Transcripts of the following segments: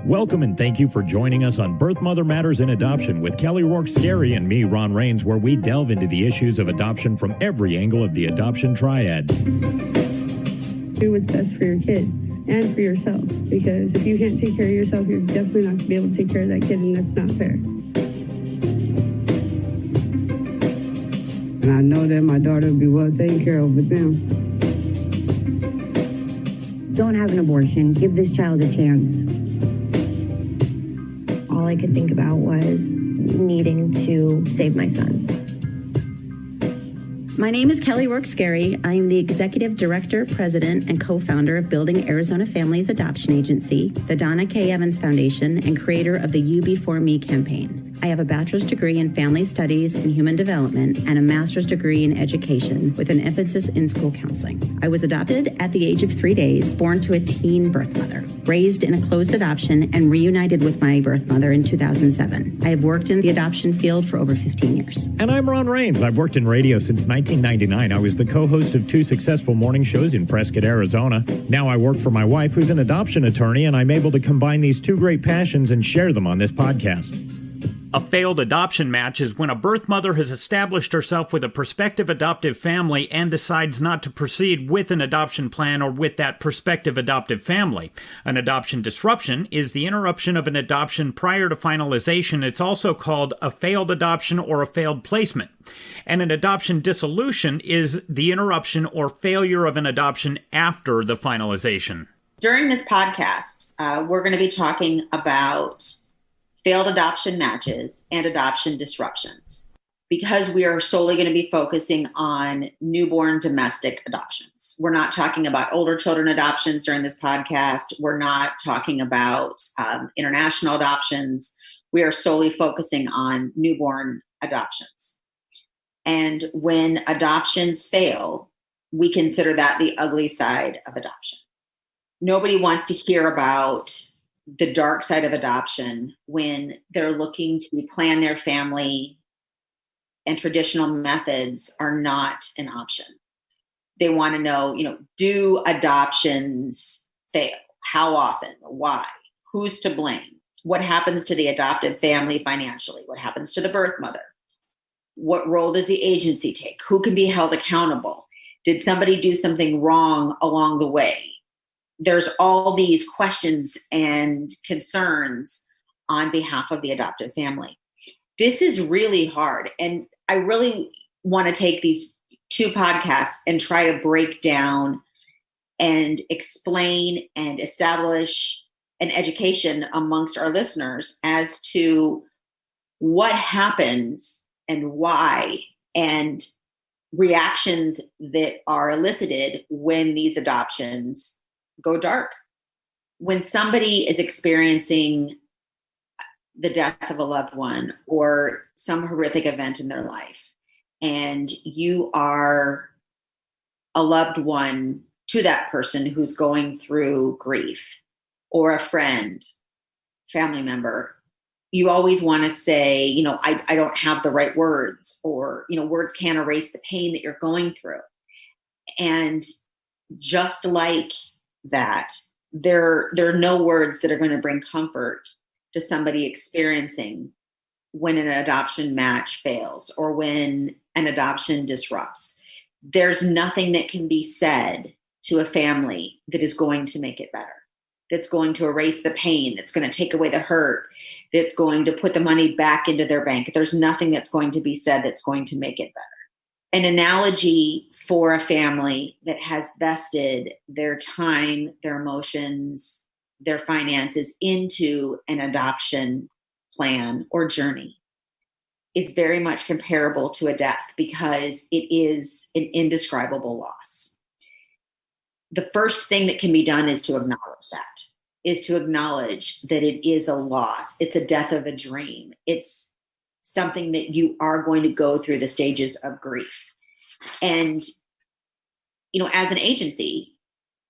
Welcome and thank you for joining us on Birth Mother Matters in Adoption with Kelly Rourke-Scary and me, Ron Rains, where we delve into the issues of adoption from every angle of the adoption triad. Do what's best for your kid and for yourself, because if you can't take care of yourself, you're definitely not going to be able to take care of that kid, and that's not fair. And I know that my daughter will be well taken care of with them. Don't have an abortion. Give this child a chance. All I could think about was needing to save my son. My name is Kelly Rourke-Scary. I'm the Executive Director, President, and co-founder of Building Arizona Families Adoption Agency, the Donna K. Evans Foundation, and creator of the You Before Me campaign. I have a bachelor's degree in family studies and human development and a master's degree in education with an emphasis in school counseling. I was adopted at the age of 3 days, born to a teen birth mother, raised in a closed adoption, and reunited with my birth mother in 2007. I have worked in the adoption field for over 15 years. And I'm Ron Rains. I've worked in radio since 1999. I was the co-host of 2 successful morning shows in Prescott, Arizona. Now I work for my wife, who's an adoption attorney, and I'm able to combine these 2 great passions and share them on this podcast. A failed adoption match is when a birth mother has established herself with a prospective adoptive family and decides not to proceed with an adoption plan or with that prospective adoptive family. An adoption disruption is the interruption of an adoption prior to finalization. It's also called a failed adoption or a failed placement. And an adoption dissolution is the interruption or failure of an adoption after the finalization. During this podcast, we're going to be talking about failed adoption matches and adoption disruptions, because we are solely going to be focusing on newborn domestic adoptions. We're not talking about older children adoptions during this podcast. We're not talking about international adoptions. We are solely focusing on newborn adoptions. And when adoptions fail, we consider that the ugly side of adoption. Nobody wants to hear about the dark side of adoption when they're looking to plan their family and traditional methods are not an option. They want to know, do adoptions fail? How often? Why? Who's to blame? What happens to the adoptive family financially? What happens to the birth mother? What role does the agency take? Who can be held accountable? Did somebody do something wrong along the way? There's all these questions and concerns on behalf of the adoptive family. This is really hard. And I really want to take these 2 podcasts and try to break down and explain and establish an education amongst our listeners as to what happens and why, and reactions that are elicited when these adoptions go dark. When somebody is experiencing the death of a loved one or some horrific event in their life, and you are a loved one to that person who's going through grief, or a friend, family member, you always want to say, I don't have the right words, or, words can't erase the pain that you're going through. And just like that, there are no words that are going to bring comfort to somebody experiencing when an adoption match fails or when an adoption disrupts. There's nothing that can be said to a family that is going to make it better, that's going to erase the pain, that's going to take away the hurt, that's going to put the money back into their bank. There's nothing that's going to be said that's going to make it better. An analogy for a family that has vested their time, their emotions, their finances into an adoption plan or journey is very much comparable to a death, because it is an indescribable loss. The first thing that can be done is to acknowledge that, is to acknowledge that it is a loss. It's a death of a dream. It's something that you are going to go through the stages of grief. And, as an agency,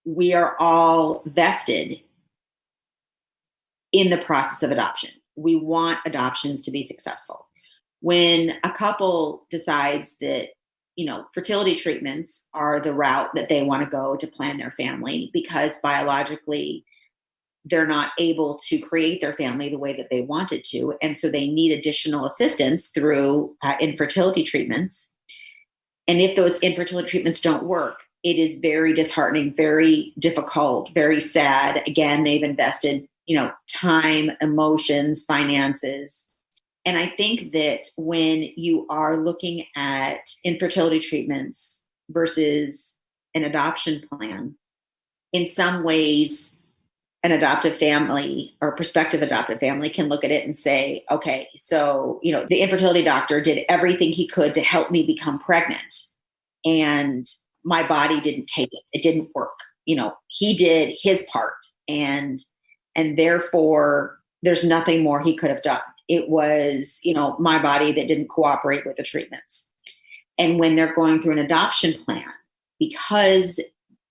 we are all vested in the process of adoption. We want adoptions to be successful. When a couple decides that, fertility treatments are the route that they want to go to plan their family, because biologically they're not able to create their family the way that they wanted to. And so they need additional assistance through infertility treatments. And if those infertility treatments don't work, it is very disheartening, very difficult, very sad. Again, they've invested, time, emotions, finances. And I think that when you are looking at infertility treatments versus an adoption plan, in some ways, an adoptive family or prospective adoptive family can look at it and say, okay, so, the infertility doctor did everything he could to help me become pregnant, and my body didn't take it. It didn't work. He did his part, and therefore there's nothing more he could have done. It was, my body that didn't cooperate with the treatments. And when they're going through an adoption plan, because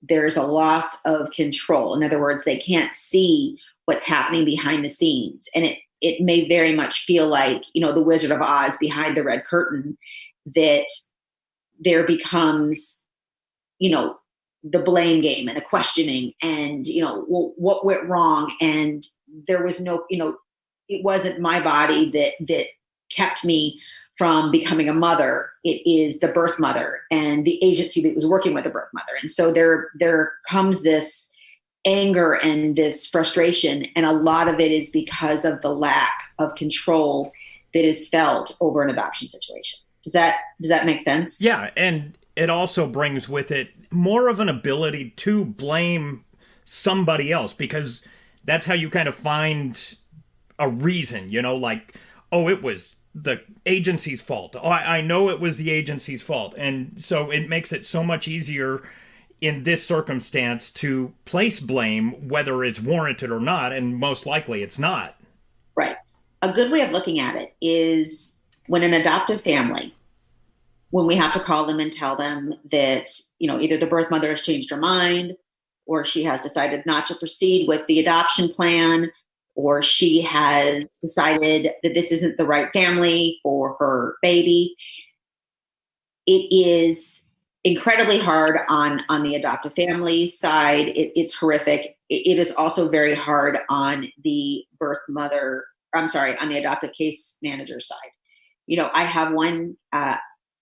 there's a loss of control. In other words, they can't see what's happening behind the scenes. And it may very much feel like, the Wizard of Oz behind the red curtain, that there becomes, the blame game and the questioning and, what went wrong. And there was no, it wasn't my body that kept me from becoming a mother. It is the birth mother and the agency that was working with the birth mother. And so there comes this anger and this frustration. And a lot of it is because of the lack of control that is felt over an adoption situation. Does that make sense? Yeah. And it also brings with it more of an ability to blame somebody else, because that's how you kind of find a reason, like, oh, it was the agency's fault. Oh, I know it was the agency's fault. And so it makes it so much easier in this circumstance to place blame, whether it's warranted or not. And most likely it's not. Right. A good way of looking at it is when an adoptive family, when we have to call them and tell them that, either the birth mother has changed her mind, or she has decided not to proceed with the adoption plan, or she has decided that this isn't the right family for her baby. It is incredibly hard on the adoptive family side. It's horrific. It is also very hard on the on the adoptive case manager side. I have one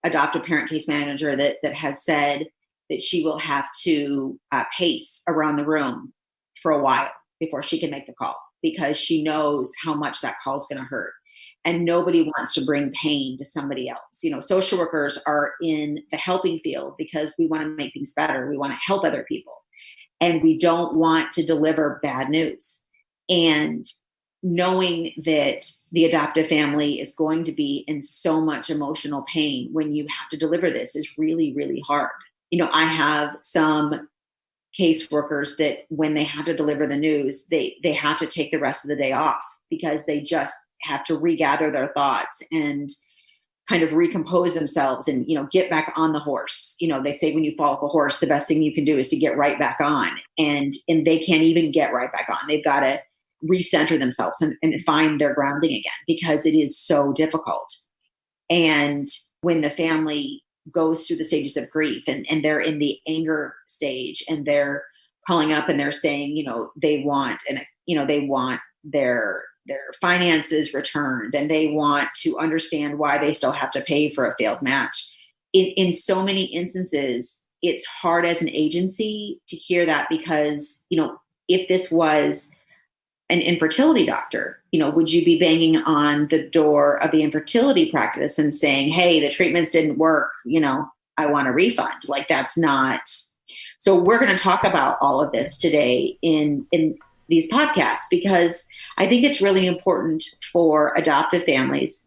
adoptive parent case manager that has said that she will have to pace around the room for a while before she can make the call, because she knows how much that call is going to hurt. And nobody wants to bring pain to somebody else. Social workers are in the helping field because we want to make things better. We want to help other people. And we don't want to deliver bad news. And knowing that the adoptive family is going to be in so much emotional pain when you have to deliver this is really, really hard. I have some caseworkers that when they have to deliver the news, they have to take the rest of the day off, because they just have to regather their thoughts and kind of recompose themselves and, get back on the horse. They say when you fall off a horse, the best thing you can do is to get right back on. And they can't even get right back on. They've got to recenter themselves and find their grounding again, because it is so difficult. And when the family goes through the stages of grief and they're in the anger stage and they're calling up and they're saying, they want their finances returned, and they want to understand why they still have to pay for a failed match. In so many instances, it's hard as an agency to hear that, because, if this was an infertility doctor, would you be banging on the door of the infertility practice and saying, hey, the treatments didn't work, I want a refund? Like, that's not. So we're going to talk about all of this today in these podcasts, because I think it's really important for adoptive families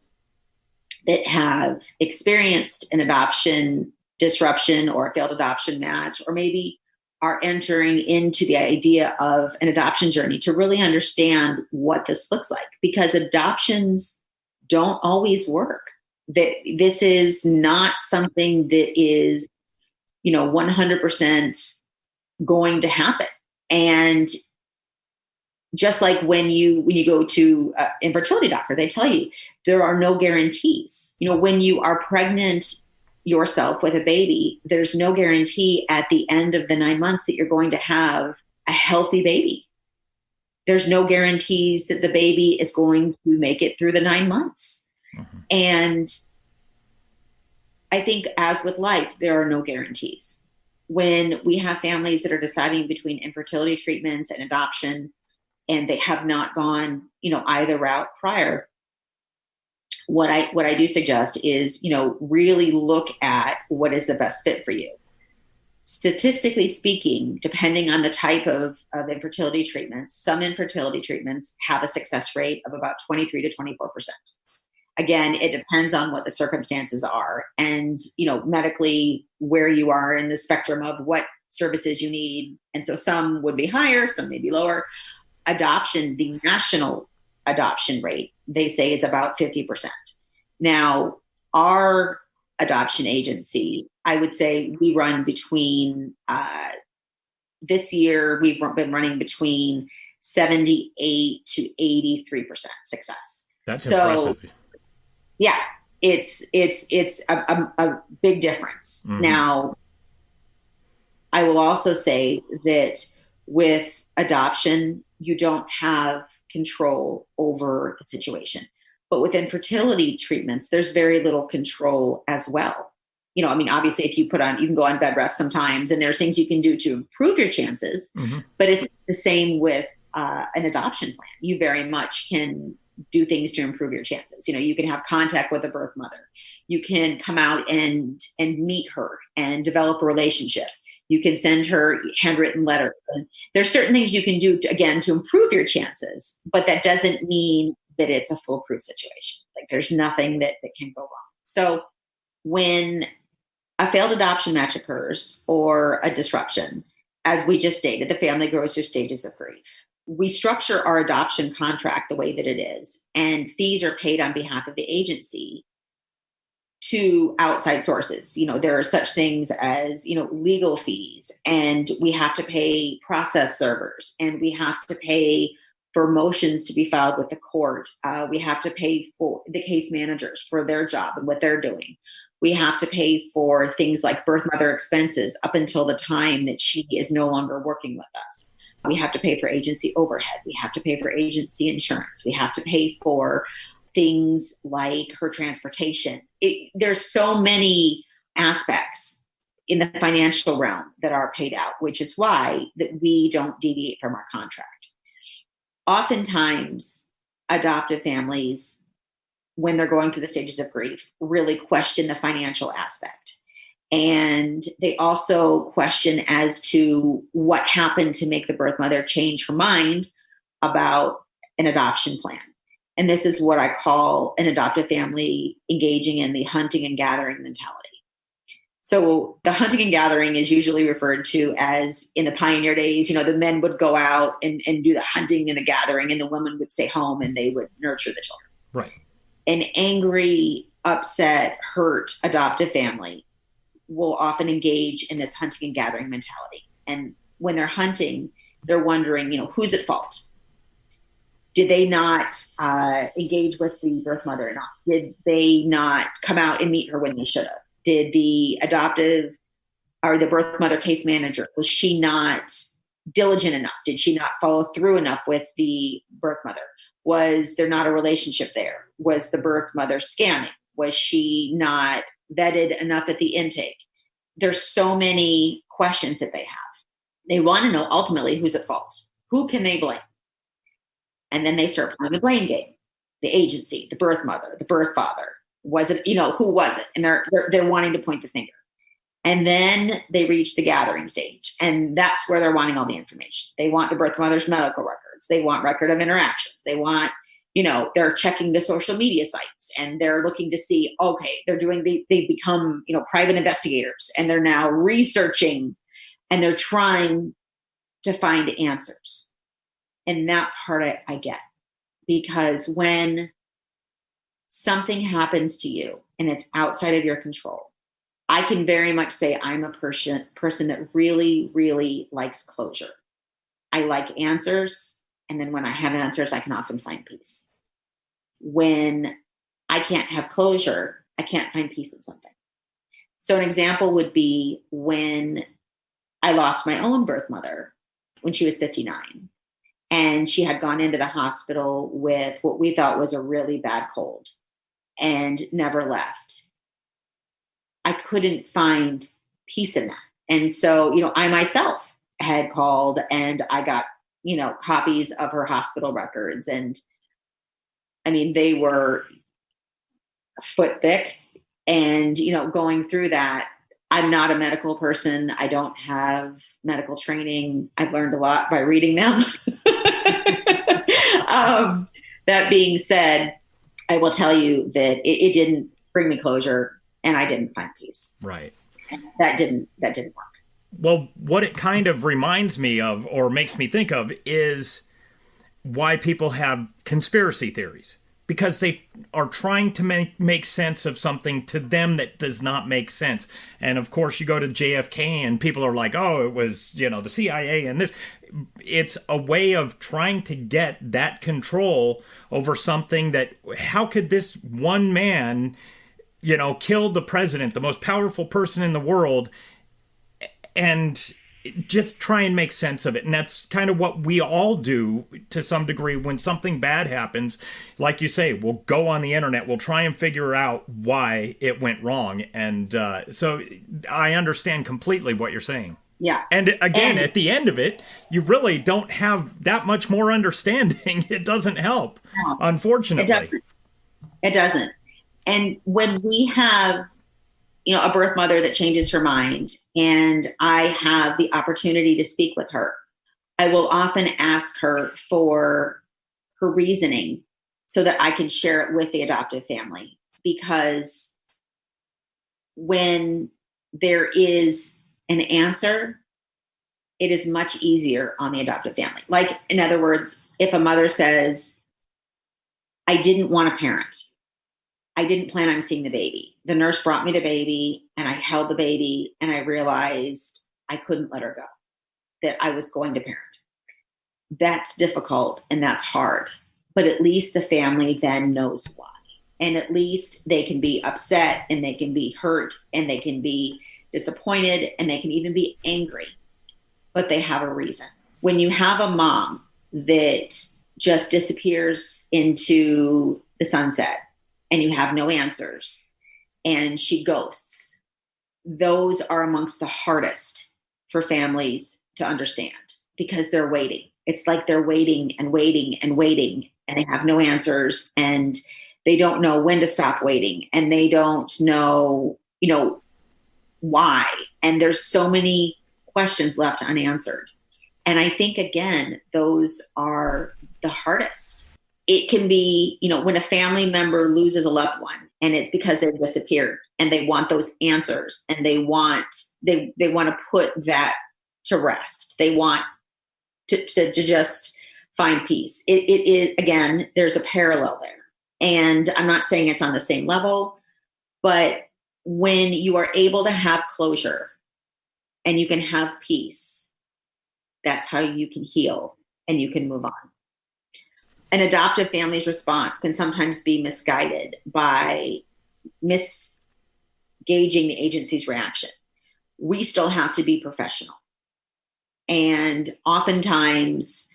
that have experienced an adoption disruption or a failed adoption match, or maybe are entering into the idea of an adoption journey, to really understand what this looks like, because adoptions don't always work. That this is not something that is, 100% going to happen. And just like when you go to an infertility doctor, they tell you there are no guarantees. When you are pregnant yourself with a baby, there's no guarantee at the end of the 9 months that you're going to have a healthy baby. there's no guarantees that the baby is going to make it through the 9 months. Mm-hmm. And I think, as with life, there are no guarantees. When we have families that are deciding between infertility treatments and adoption, and they have not gone, either route prior, what I do suggest is, really look at what is the best fit for you. Statistically speaking, depending on the type of infertility treatments, some infertility treatments have a success rate of about 23 to 24%. Again, it depends on what the circumstances are and, medically where you are in the spectrum of what services you need. And so some would be higher, some may be lower. Adoption, the national adoption rate, they say, is about 50%. Now, our adoption agency, I would say we run between, this year, we've been running between 78 to 83% success. That's impressive. Yeah, it's a big difference. Mm-hmm. Now, I will also say that with adoption, you don't have control over the situation. But with infertility treatments, there's very little control as well. Obviously, if you can go on bed rest sometimes, and there's things you can do to improve your chances. Mm-hmm. But it's the same with an adoption plan. You very much can do things to improve your chances. You can have contact with the birth mother. You can come out and meet her and develop a relationship. You can send her handwritten letters. And there's certain things you can do to improve your chances, but that doesn't mean that it's a foolproof situation. Like, there's nothing that can go wrong. So when a failed adoption match occurs or a disruption, as we just stated, the family goes through stages of grief. We structure our adoption contract the way that it is, and fees are paid on behalf of the agency to outside sources. There are such things as, legal fees, and we have to pay process servers, and we have to pay for motions to be filed with the court. We have to pay for the case managers for their job and what they're doing. We have to pay for things like birth mother expenses up until the time that she is no longer working with us. We have to pay for agency overhead. We have to pay for agency insurance. We have to pay for things like her transportation. There's so many aspects in the financial realm that are paid out, which is why that we don't deviate from our contract. Oftentimes, adoptive families, when they're going through the stages of grief, really question the financial aspect. And they also question as to what happened to make the birth mother change her mind about an adoption plan. And this is what I call an adoptive family engaging in the hunting and gathering mentality. So the hunting and gathering is usually referred to as, in the pioneer days, the men would go out and do the hunting and the gathering, and the women would stay home and they would nurture the children. Right. An angry, upset, hurt adoptive family will often engage in this hunting and gathering mentality. And when they're hunting, they're wondering, who's at fault? Did they not engage with the birth mother enough? Did they not come out and meet her when they should have? Did the adoptive or the birth mother case manager, was she not diligent enough? Did she not follow through enough with the birth mother? Was there not a relationship there? Was the birth mother scamming? Was she not vetted enough at the intake? There's so many questions that they have. They want to know ultimately who's at fault. Who can they blame? And then they start playing the blame game. The agency, the birth mother, the birth father. Was it, who was it? And they're wanting to point the finger. And then they reach the gathering stage. And that's where they're wanting all the information. They want the birth mother's medical records. They want record of interactions. They want, they're checking the social media sites, and they're looking to see, okay, they become, private investigators, and they're now researching, and they're trying to find answers. And that part I get, because when something happens to you and it's outside of your control, I can very much say I'm a person that really, really likes closure. I like answers. And then when I have answers, I can often find peace. When I can't have closure, I can't find peace in something. So an example would be when I lost my own birth mother when she was 59. And she had gone into the hospital with what we thought was a really bad cold and never left. I couldn't find peace in that. And so, I myself had called and I got, copies of her hospital records. And I mean, they were a foot thick. And, going through that, I'm not a medical person. I don't have medical training. I've learned a lot by reading them. That being said, I will tell you that it didn't bring me closure, and I didn't find peace. Right. That didn't work. Well, what it kind of reminds me of, or makes me think of, is why people have conspiracy theories. Because they are trying to make sense of something to them that does not make sense. And of course, you go to JFK and people are like, oh, it was, the CIA and this. It's a way of trying to get that control over something that, how could this one man, kill the president, the most powerful person in the world, and just try and make sense of it. And that's kind of what we all do to some degree when something bad happens. Like you say, we'll go on the internet, we'll try and figure out why it went wrong. And so I understand completely what you're saying. Yeah. And again, at the end of it, you really don't have that much more understanding. It doesn't help, unfortunately. It doesn't. And when we have a birth mother that changes her mind and I have the opportunity to speak with her, I will often ask her for her reasoning so that I can share it with the adoptive family. Because when there is an answer, it is much easier on the adoptive family. Like, in other words, if a mother says, I didn't want a parent, I didn't plan on seeing the baby. The nurse brought me the baby and I held the baby and I realized I couldn't let her go, that I was going to parent. That's difficult and that's hard, but at least the family then knows why. And at least they can be upset and they can be hurt and they can be disappointed and they can even be angry, but they have a reason. When you have a mom that just disappears into the sunset, and you have no answers, and she ghosts, those are amongst the hardest for families to understand because they're waiting. It's like they're waiting and waiting and waiting, and they have no answers, and they don't know when to stop waiting, and they don't know, why. And there's so many questions left unanswered. And I think, again, those are the hardest. It can be, when a family member loses a loved one and it's because they've disappeared and they want those answers and they want to put that to rest. They want to just find peace. It is, again, there's a parallel there. And I'm not saying it's on the same level, but when you are able to have closure and you can have peace, that's how you can heal and you can move on. An adoptive family's response can sometimes be misguided by misgauging the agency's reaction. We still have to be professional. And oftentimes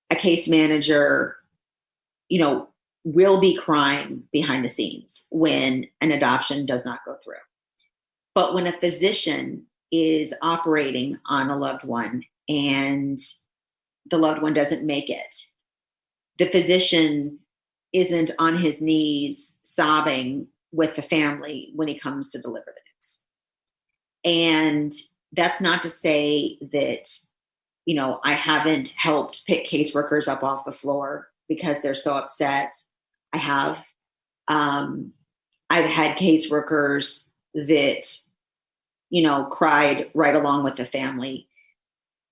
a case manager, will be crying behind the scenes when an adoption does not go through. But when a physician is operating on a loved one and the loved one doesn't make it, the physician isn't on his knees sobbing with the family when he comes to deliver the news. And that's not to say that, I haven't helped pick caseworkers up off the floor because they're so upset. I have. I've had caseworkers that, cried right along with the family.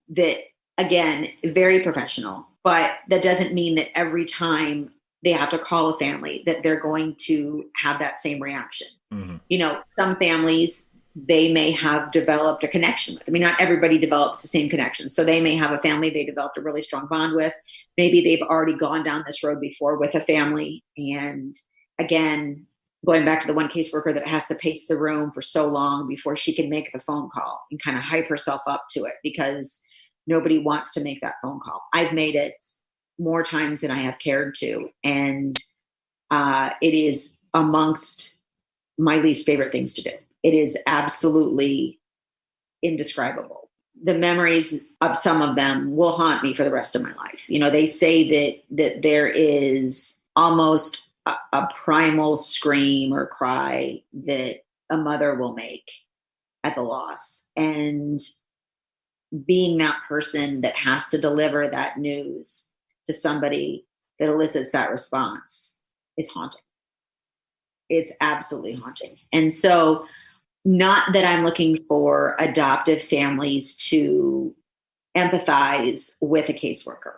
That, again, very professional. But that doesn't mean that every time they have to call a family that they're going to have that same reaction. Mm-hmm. Some families, they may have developed a connection with. I mean, not everybody develops the same connection. So they may have a family they developed a really strong bond with. Maybe they've already gone down this road before with a family. And again, going back to the one caseworker that has to pace the room for so long before she can make the phone call and kind of hype herself up to it because nobody wants to make that phone call. I've made it more times than I have cared to. And it is amongst my least favorite things to do. It is absolutely indescribable. The memories of some of them will haunt me for the rest of my life. They say that there is almost a primal scream or cry that a mother will make at the loss. And being that person that has to deliver that news to somebody that elicits that response is haunting. It's absolutely haunting. And so, not that I'm looking for adoptive families to empathize with a caseworker.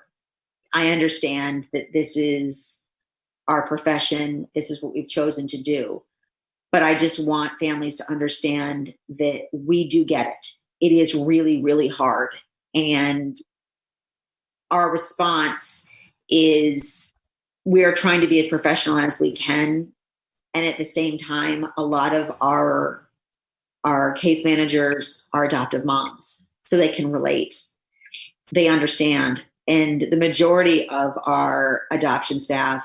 I understand that this is our profession. This is what we've chosen to do. But I just want families to understand that we do get it. It is really, really hard. And our response is we're trying to be as professional as we can. And at the same time, a lot of our case managers are adoptive moms, so they can relate. They understand. And the majority of our adoption staff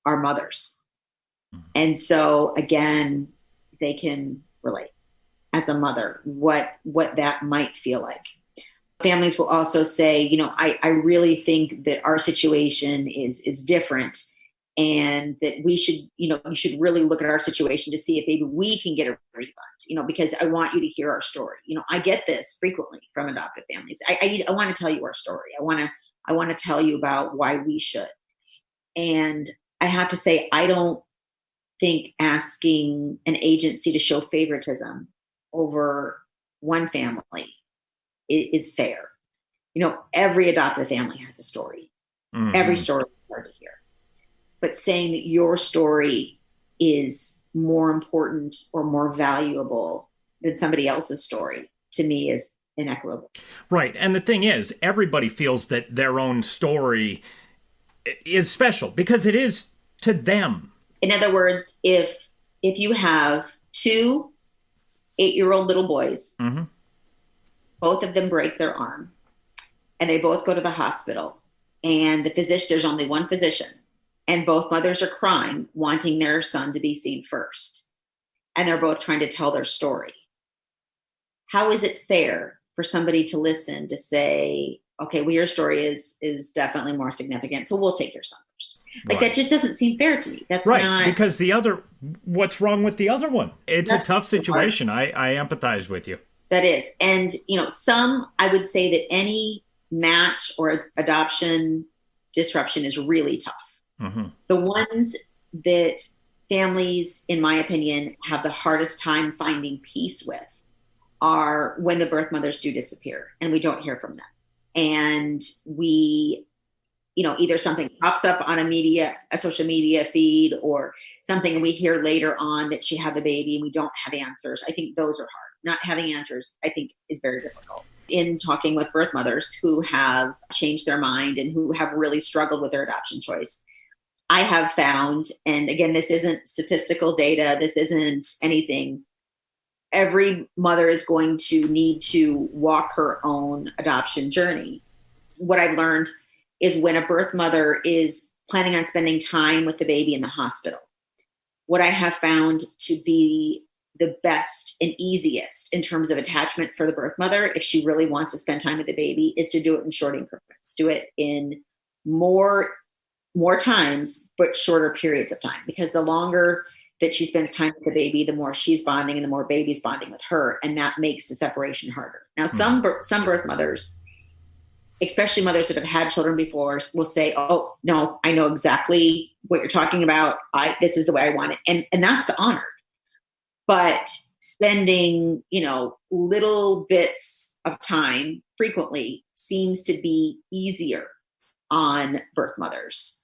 are mothers. And so, again, they can relate as a mother, what that might feel like. Families will also say, I really think that our situation is different, and that we should, you should really look at our situation to see if maybe we can get a refund, because I want you to hear our story. I get this frequently from adoptive families. I want to tell you our story. I want to tell you about why we should. And I have to say, I don't think asking an agency to show favoritism over one family is fair. Every adoptive family has a story. Mm-hmm. Every story is hard to hear. But saying that your story is more important or more valuable than somebody else's story, to me, is inequitable. Right. And the thing is, everybody feels that their own story is special because it is to them. In other words, if you have 2 8-year-old little boys, mm-hmm. both of them break their arm, and they both go to the hospital, and there's only one physician, and both mothers are crying, wanting their son to be seen first, and they're both trying to tell their story. How is it fair for somebody to listen to say, okay, well, your story is definitely more significant, so we'll take your son first? Like, right. That just doesn't seem fair to me. That's right, not... because what's wrong with the other one? It's a tough situation. I empathize with you. That is. And, I would say that any match or adoption disruption is really tough. Mm-hmm. The ones that families, in my opinion, have the hardest time finding peace with are when the birth mothers do disappear and we don't hear from them. And we, either something pops up on a social media feed or something, and we hear later on that she had the baby and we don't have answers. I think those are hard. Not having answers, I think, is very difficult. In talking with birth mothers who have changed their mind and who have really struggled with their adoption choice, I have found, and again, this isn't statistical data, this isn't anything, every mother is going to need to walk her own adoption journey. What I've learned is when a birth mother is planning on spending time with the baby in the hospital, what I have found to be the best and easiest in terms of attachment for the birth mother, if she really wants to spend time with the baby, is to do it in short increments. Do it in more times, but shorter periods of time. Because the longer that she spends time with the baby, the more she's bonding and the more baby's bonding with her. And that makes the separation harder. Now, some birth mothers, especially mothers that have had children before, will say, oh, no, I know exactly what you're talking about. This is the way I want it. And that's honored. But spending, little bits of time frequently seems to be easier on birth mothers.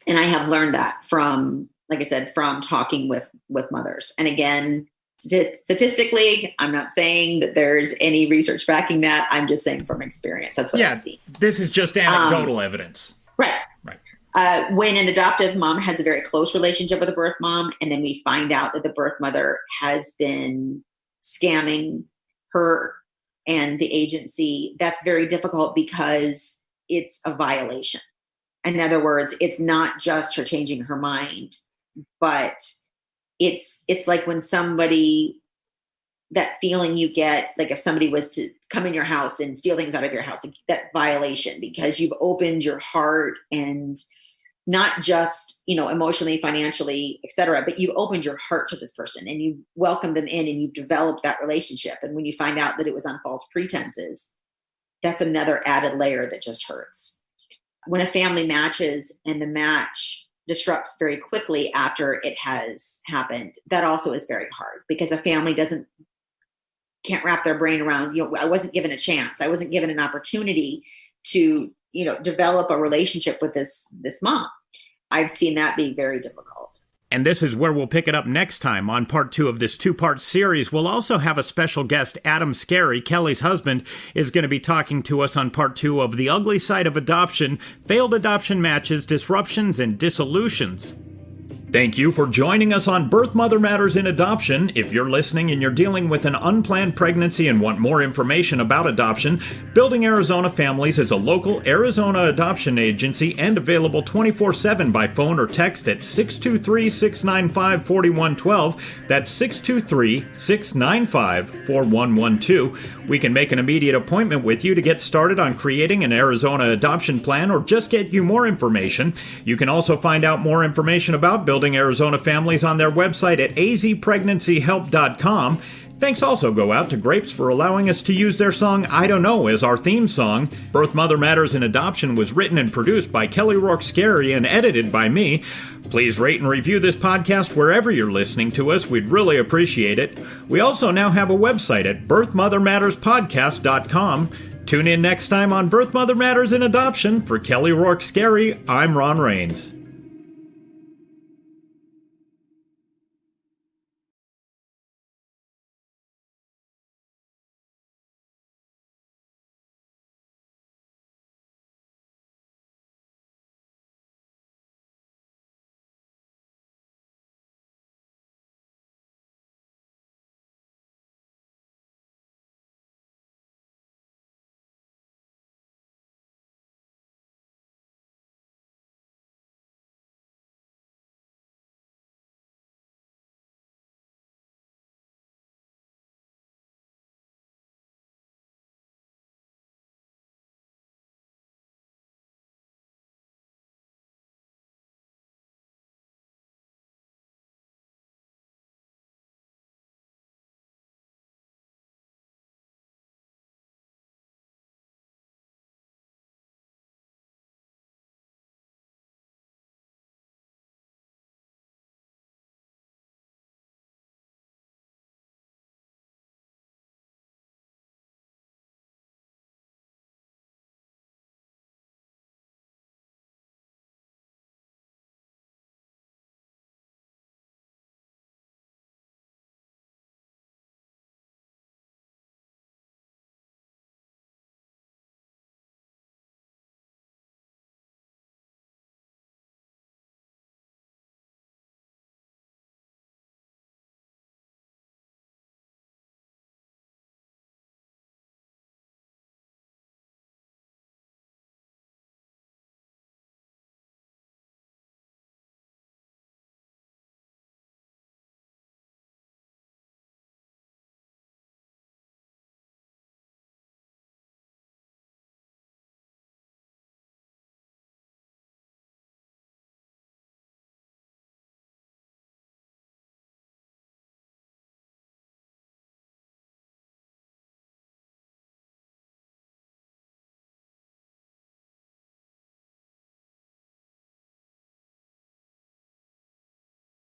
And I have learned that from, like I said, from talking with mothers. And again, statistically, I'm not saying that there's any research backing that. I'm just saying from experience. That's what I've seen. This is just anecdotal evidence. Right. When an adoptive mom has a very close relationship with a birth mom, and then we find out that the birth mother has been scamming her and the agency, that's very difficult because it's a violation. In other words, it's not just her changing her mind, but it's like when somebody, that feeling you get, like if somebody was to come in your house and steal things out of your house, like that violation, because you've opened your heart, and not just, emotionally, financially, etc., but you've opened your heart to this person and you welcomed them in and you've developed that relationship. And when you find out that it was on false pretenses, that's another added layer that just hurts. When a family matches and the match disrupts very quickly after it has happened, that also is very hard, because a family can't wrap their brain around, I wasn't given a chance. I wasn't given an opportunity to, develop a relationship with this mom. I've seen that be very difficult. And this is where we'll pick it up next time on part 2 of this 2-part series. We'll also have a special guest. Adam Scarry, Kelly's husband, is going to be talking to us on part 2 of The Ugly Side of Adoption, Failed Adoption Matches, Disruptions, and Dissolutions. Thank you for joining us on Birth Mother Matters in Adoption. If you're listening and you're dealing with an unplanned pregnancy and want more information about adoption, Building Arizona Families is a local Arizona adoption agency and available 24/7 by phone or text at 623-695-4112. That's 623-695-4112. We can make an immediate appointment with you to get started on creating an Arizona adoption plan or just get you more information. You can also find out more information about Building Arizona Families on their website at azpregnancyhelp.com. Thanks also go out to Grapes for allowing us to use their song I Don't Know as our theme song. Birth Mother Matters in Adoption was written and produced by Kelly Rourke Scarry and edited by me. Please rate and review this podcast wherever you're listening to us. We'd really appreciate it. We also now have a website at birthmothermatterspodcast.com. Tune in next time on Birth Mother Matters in Adoption. For Kelly Rourke Scarry, I'm Ron Rains.